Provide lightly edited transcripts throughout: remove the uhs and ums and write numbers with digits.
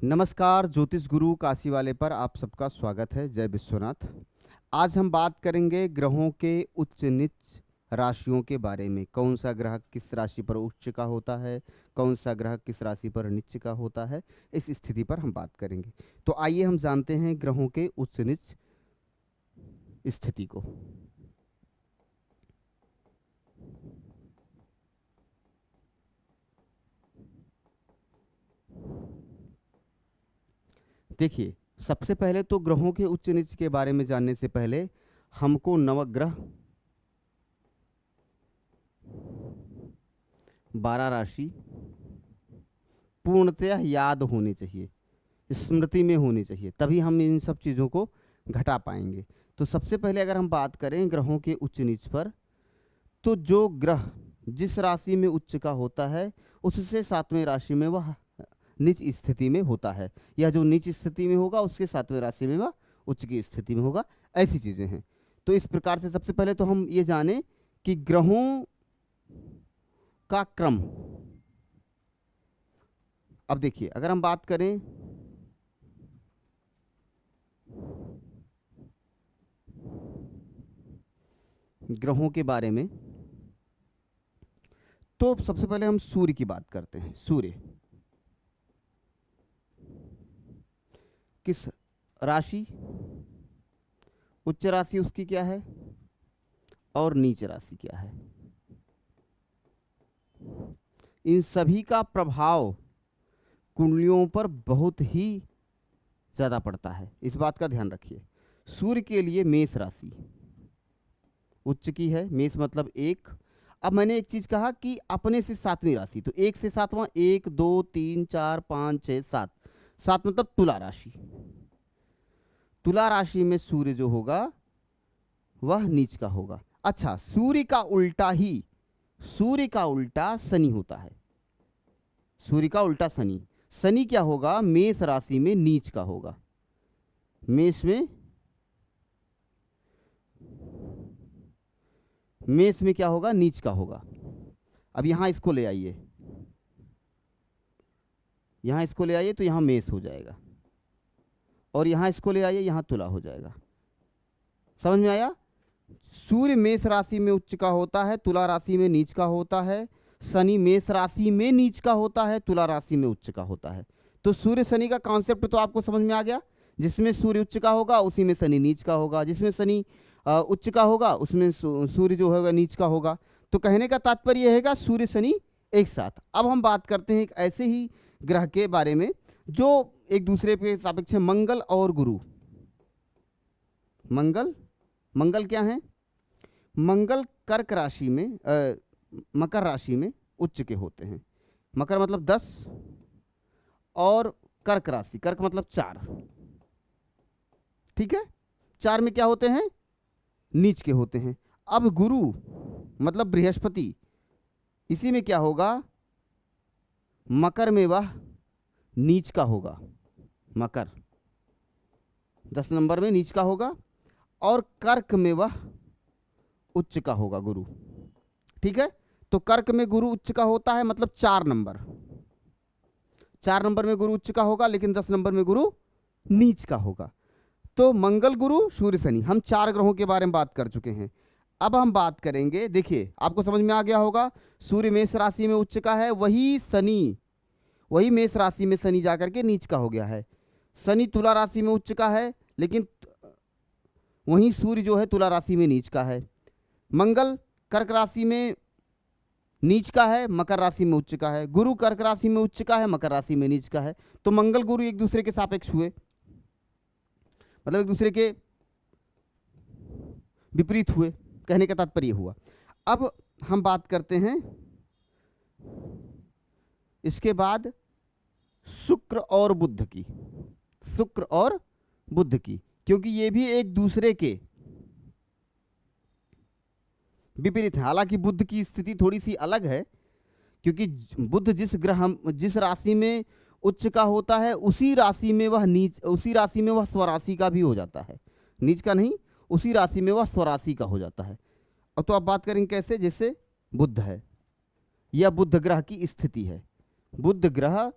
नमस्कार, ज्योतिष गुरु काशी वाले पर आप सबका स्वागत है। जय विश्वनाथ। आज हम बात करेंगे ग्रहों के उच्च नीच राशियों के बारे में। कौन सा ग्रह किस राशि पर उच्च का होता है, कौन सा ग्रह किस राशि पर नीच का होता है, इस स्थिति पर हम बात करेंगे। तो आइए हम जानते हैं ग्रहों के उच्च नीच स्थिति को। देखिए, सबसे पहले तो ग्रहों के उच्च नीच के बारे में जानने से पहले हमको नवग्रह, 12 राशि पूर्णतः याद होनी चाहिए, स्मृति में होनी चाहिए, तभी हम इन सब चीज़ों को घटा पाएंगे। तो सबसे पहले अगर हम बात करें ग्रहों के उच्च नीच पर, तो जो ग्रह जिस राशि में उच्च का होता है उससे 7वें राशि में वह नीच स्थिति में होता है, या जो नीच स्थिति में होगा उसके 7वें राशि में वह उच्च की स्थिति में होगा। ऐसी चीज़ें हैं। तो इस प्रकार से सबसे पहले तो हम ये जानें कि ग्रहों का क्रम। अब देखिए, अगर हम बात करें ग्रहों के बारे में, तो सबसे पहले हम सूर्य की बात करते हैं। सूर्य किस राशि, उच्च राशि उसकी क्या है और नीच राशि क्या है, इन सभी का प्रभाव कुंडलियों पर बहुत ही ज़्यादा पड़ता है। इस बात का ध्यान रखिए। सूर्य के लिए मेष राशि उच्च की है। मेष मतलब एक। अब मैंने एक चीज़ कहा कि अपने से 7वीं राशि, तो 1 से 7वां, 1 2 3 4 5 6 7, 7 मतलब तुला राशि। तुला राशि में सूर्य जो होगा वह नीच का होगा। अच्छा, सूर्य का उल्टा शनि होता है। सूर्य का उल्टा शनि, शनि क्या होगा, मेष राशि में नीच का होगा। मेष में क्या होगा, नीच का होगा। अब यहां इसको ले आइए, तो यहां मेष हो जाएगा, और यहां इसको ले आइए, यहां तुला हो जाएगा। समझ में आया? सूर्य मेष राशि में उच्च का होता है, तुला राशि में नीच का होता है। शनि मेष राशि में नीच का होता है, तुला राशि में उच्च का होता है। तो सूर्य शनि का कॉन्सेप्ट तो आपको समझ में आ गया। जिसमें सूर्य उच्च का होगा उसी में शनि नीच का होगा, जिसमें शनि उच्च का होगा उसमें सूर्य जो होगा नीच का होगा। तो कहने का तात्पर्य है सूर्य शनि एक साथ। अब हम बात करते हैं एक ऐसे ही ग्रह के बारे में जो एक दूसरे के सापेक्ष है, मंगल और गुरु। मंगल क्या है? मंगल कर्क राशि में, मकर राशि में उच्च के होते हैं। मकर मतलब 10 और कर्क राशि, कर्क मतलब 4। ठीक है, 4 में क्या होते हैं, नीच के होते हैं। अब गुरु मतलब बृहस्पति, इसी में क्या होगा, मकर में वह नीच का होगा। मकर 10 नंबर में नीच का होगा, और कर्क में वह उच्च का होगा, गुरु। ठीक है, तो कर्क में गुरु उच्च का होता है, मतलब 4 नंबर में गुरु उच्च का होगा, लेकिन 10 नंबर में गुरु नीच का होगा। तो मंगल गुरु सूर्य शनि, हम 4 ग्रहों के बारे में बात कर चुके हैं। अब हम बात करेंगे, देखिए आपको समझ में आ गया होगा, सूर्य मेष राशि में उच्च का है, वही मेष राशि में शनि जाकर के नीच का हो गया है। शनि तुला राशि में उच्च का है, लेकिन वहीं सूर्य जो है तुला राशि में नीच का है। मंगल कर्क राशि में नीच का है, मकर राशि में उच्च का है। गुरु कर्क राशि में उच्च का है, मकर राशि में नीच का है। तो मंगल गुरु एक दूसरे के सापेक्ष हुए, मतलब एक दूसरे के विपरीत हुए, कहने का तात्पर्य हुआ। अब हम बात करते हैं इसके बाद शुक्र और बुध की, क्योंकि ये भी एक दूसरे के विपरीत है। हालांकि बुध की स्थिति थोड़ी सी अलग है, क्योंकि बुध जिस राशि में उच्च का होता है उसी राशि में वह स्वराशि का भी हो जाता है। नीच का नहीं, उसी राशि में वह स्वराशि का हो जाता है। अब तो आप बात करेंगे कैसे, जैसे बुध है, यह बुध ग्रह की स्थिति है। बुध ग्रह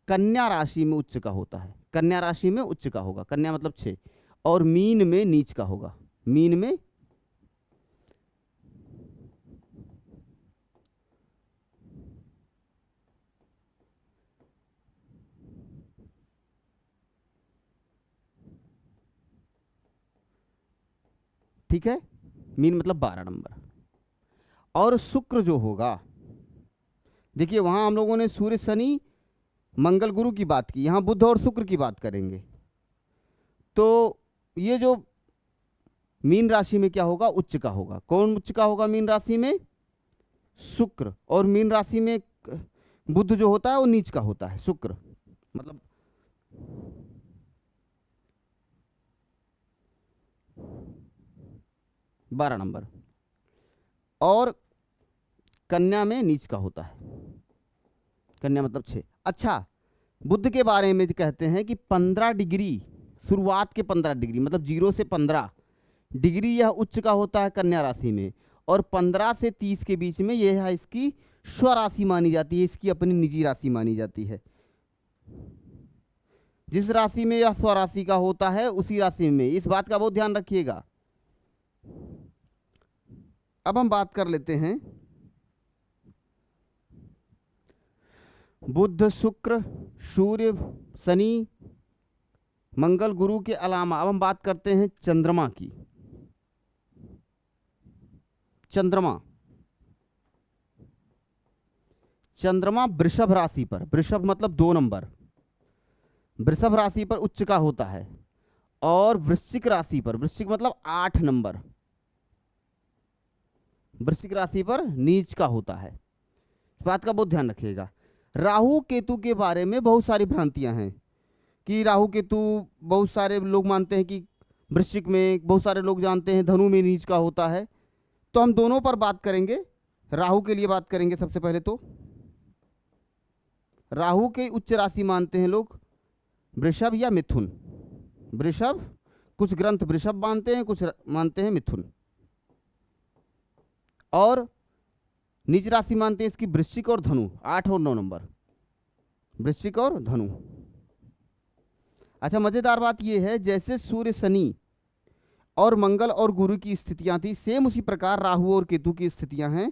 कन्या राशि में उच्च का होता है, कन्या राशि में उच्च का होगा, कन्या मतलब 6, और मीन में नीच का होगा, मीन में ठीक है, मीन मतलब 12 नंबर। और शुक्र जो होगा, देखिए वहां हम लोगों ने सूर्य शनि मंगल गुरु की बात की, यहां बुध और शुक्र की बात करेंगे। तो ये जो मीन राशि में क्या होगा, उच्च का होगा। कौन उच्च का होगा मीन राशि में, शुक्र। और मीन राशि में बुध जो होता है वो नीच का होता है, शुक्र मतलब 12 नंबर। और कन्या में नीच का होता है, कन्या मतलब 6। अच्छा, बुध के बारे में कहते हैं कि 15 डिग्री, शुरुआत के 15 डिग्री मतलब 0 से 15 डिग्री यह उच्च का होता है कन्या राशि में, और 15 से 30 के बीच में यह है इसकी स्वराशि मानी जाती है, इसकी अपनी निजी राशि मानी जाती है। जिस राशि में यह स्वराशि का होता है उसी राशि में, इस बात का बहुत ध्यान रखिएगा। अब हम बात कर लेते हैं बुध शुक्र सूर्य शनि मंगल गुरु के अलावा अब हम बात करते हैं चंद्रमा की। चंद्रमा, चंद्रमा वृषभ राशि पर, वृषभ मतलब 2 नंबर, वृषभ राशि पर उच्च का होता है, और वृश्चिक राशि पर, वृश्चिक मतलब 8 नंबर, वृश्चिक राशि पर नीच का होता है। इस बात का बहुत ध्यान रखिएगा। राहु केतु के बारे में बहुत सारी भ्रांतियां हैं कि राहु केतु, बहुत सारे लोग मानते हैं कि वृश्चिक में, बहुत सारे लोग जानते हैं धनु में नीच का होता है। तो हम दोनों पर बात करेंगे। राहु के लिए बात करेंगे सबसे पहले। तो राहु के उच्च राशि मानते हैं लोग वृषभ या मिथुन। वृषभ, कुछ ग्रंथ वृषभ मानते हैं, कुछ मानते हैं मिथुन। और नीच राशि मानते हैं इसकी वृश्चिक और धनु, 8 और 9 नंबर, वृश्चिक और धनु। अच्छा, मजेदार बात यह है जैसे सूर्य शनि और मंगल और गुरु की स्थितियां थी, सेम उसी प्रकार राहु और केतु की स्थितियां हैं।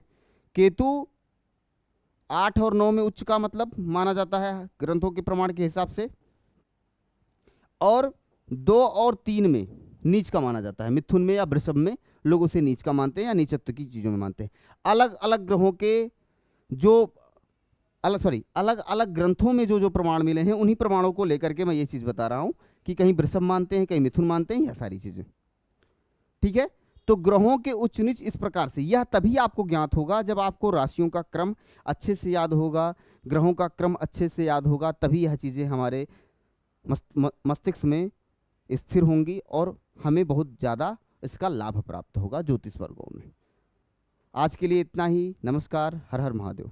केतु 8 और 9 में उच्च का मतलब माना जाता है ग्रंथों के प्रमाण के हिसाब से, और 2 और 3 में नीच का माना जाता है। मिथुन में या वृषभ में लोग उसे नीच का मानते हैं या नीचत्व की चीजों में मानते हैं। अलग अलग ग्रहों के जो अलग अलग ग्रंथों में जो जो प्रमाण मिले हैं, उन्हीं प्रमाणों को लेकर के मैं ये चीज बता रहा हूं कि कहीं वृषभ मानते हैं, कहीं मिथुन मानते हैं, यह सारी चीजें। ठीक है, तो ग्रहों के उच्च नीच इस प्रकार से, यह तभी आपको ज्ञात होगा जब आपको राशियों का क्रम अच्छे से याद होगा, ग्रहों का क्रम अच्छे से याद होगा, तभी यह चीजें हमारे मस्तिष्क में स्थिर होंगी और हमें बहुत ज़्यादा इसका लाभ प्राप्त होगा ज्योतिष वर्गों में। आज के लिए इतना ही। नमस्कार। हर हर महादेव।